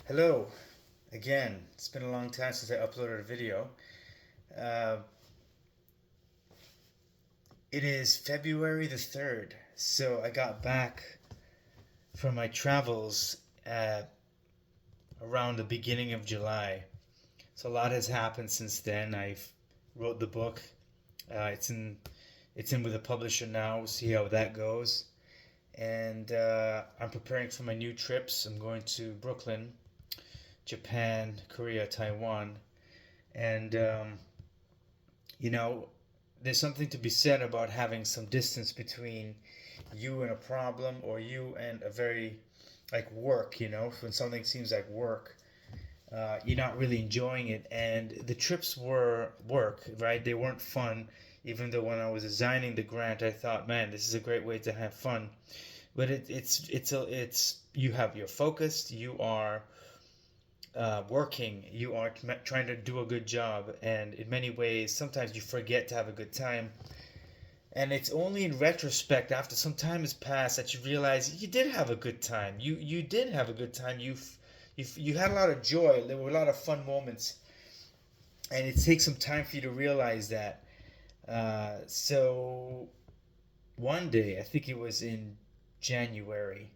Hello, again. It's been a long time since I uploaded a video. Uh, it is February the 3rd, so I got back from my travels around the beginning of July. So a lot has happened since then. I've wrote the book. It's in with a publisher now. We'll see how that goes. And I'm preparing for my new trips. I'm going to Brooklyn, Japan, Korea, Taiwan, and you know, there's something to be said about having some distance between you and a problem or you and a very like work, when something seems like work, you're not really enjoying it. And the trips were work, right? They weren't fun, even though when I was designing the grant, I thought, man, this is a great way to have fun. But it's you have you're focused, you are working, you are trying to do a good job, and in many ways, sometimes you forget to have a good time. And it's only in retrospect, after some time has passed, that you realize you did have a good time. You did have a good time. You had a lot of joy. There were a lot of fun moments, and it takes some time for you to realize that. So one day, I think it was in January,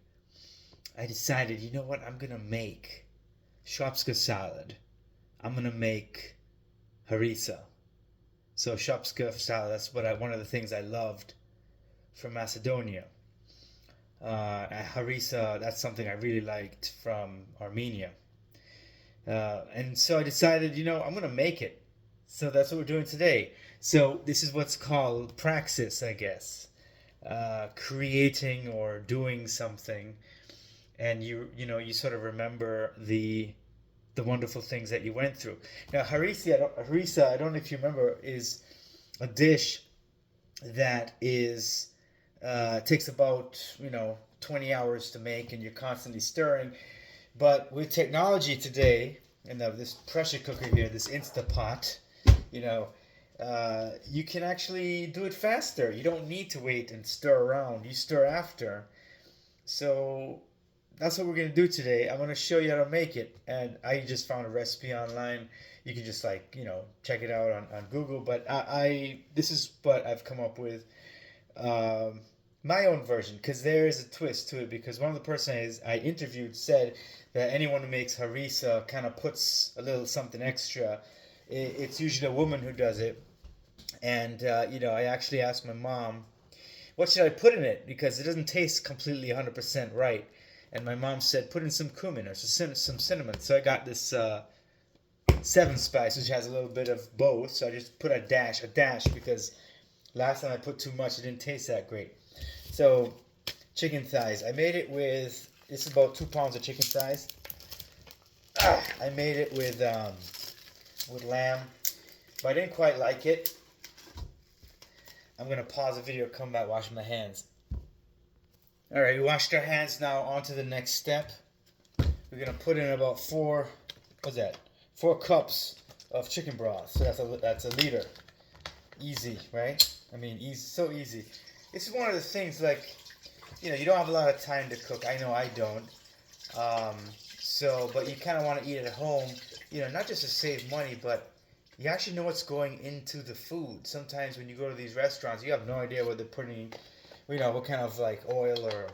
I decided, you know what, I'm gonna make Shopska salad. I'm gonna make Harrisa. So Shopska salad. That's one of the things I loved from Macedonia. Harrisa. That's something I really liked from Armenia. And so I decided, I'm gonna make it. So that's what we're doing today. So this is what's called praxis, I guess. Creating or doing something, and you sort of remember the wonderful things that you went through. Now, harissa, I don't know if you remember, is a dish that is takes about 20 hours to make, and you're constantly stirring. But with technology today, and this pressure cooker here, this Instapot, you know, you can actually do it faster. You don't need to wait and stir around. You stir after. So that's what we're gonna do today. I'm gonna show you how to make it, and I just found a recipe online. You can just check it out on Google. But I this is what I've come up with, um, my own version, because there is a twist to it. Because one of the persons I interviewed said that anyone who makes harissa kind of puts a little something extra. It's usually a woman who does it, and I actually asked my mom, what should I put in it, because it doesn't taste completely 100% right. And my mom said, put in some cumin or some cinnamon. So I got this seven spice, which has a little bit of both. So I just put a dash, because last time I put too much, it didn't taste that great. So chicken thighs. I made it with, it's about 2 pounds of chicken thighs. I made it with lamb, but I didn't quite like it. I'm going to pause the video, come back, wash my hands. All right, we washed our hands. Now on to the next step. We're gonna put in about 4 cups of chicken broth. So that's a liter. Easy, right? I mean, easy, so easy. This is one of the things, like, you don't have a lot of time to cook. I know I don't. But you kind of want to eat at home. Not just to save money, but you actually know what's going into the food. Sometimes when you go to these restaurants, you have no idea what they're putting. What kind of like oil, or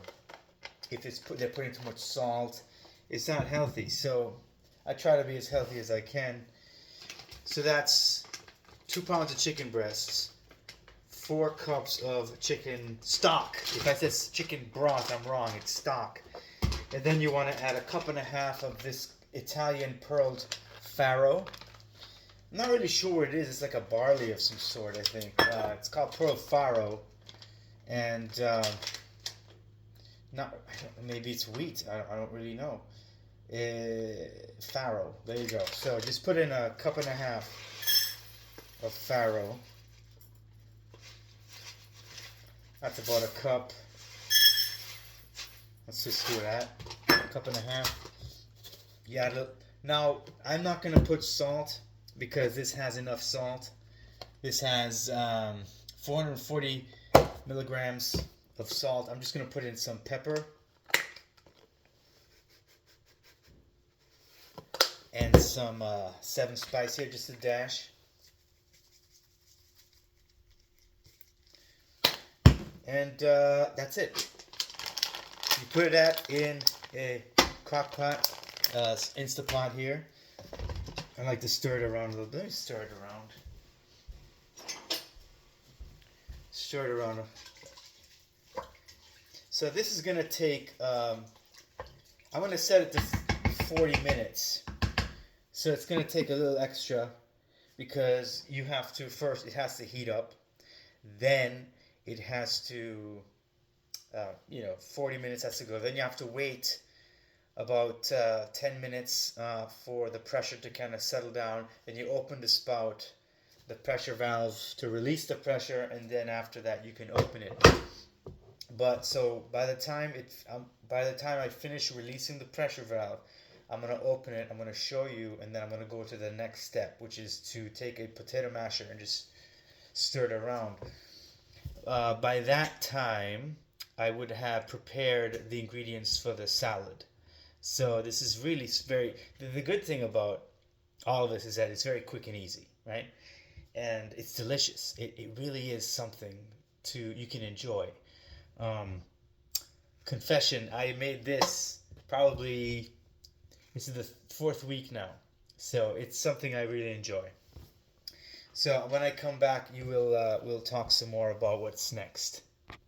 if they're putting too much salt. It's not healthy. So I try to be as healthy as I can. So that's 2 pounds of chicken breasts, 4 cups of chicken stock. If I said chicken broth, I'm wrong. It's stock. And then you want to add 1.5 cups of this Italian pearled farro. I'm not really sure what it is. It's like a barley of some sort, I think. It's called pearled farro. And maybe it's wheat. I don't really know. Farro. There you go. So just put in 1.5 cups of farro. That's about a cup. Let's just do that. 1.5 cups. Yeah. Now I'm not gonna put salt, because this has enough salt. This has 440 milligrams of salt. I'm just going to put in some pepper. and some 7 spice here, just a dash. And that's it. You put that in a crock pot, Instapot here. I like to stir it around a little bit. Let me stir it around. Stir it around. So this is gonna take. I'm gonna set it to 40 minutes. So it's gonna take a little extra because you have to first. It has to heat up. Then it has to. 40 minutes has to go. Then you have to wait about 10 minutes for the pressure to kind of settle down. Then you open the spout, the pressure valve to release the pressure, and then after that you can open it. But so by the time I finish releasing the pressure valve, I'm gonna open it. I'm gonna show you, and then I'm gonna go to the next step, which is to take a potato masher and just stir it around. By that time, I would have prepared the ingredients for the salad. So this is really very. The good thing about all of this is that it's very quick and easy, right? And it's delicious. It really is something you can enjoy. Um, Confession: I made this probably. This is the fourth week now, so it's something I really enjoy. So when I come back, we'll talk some more about what's next.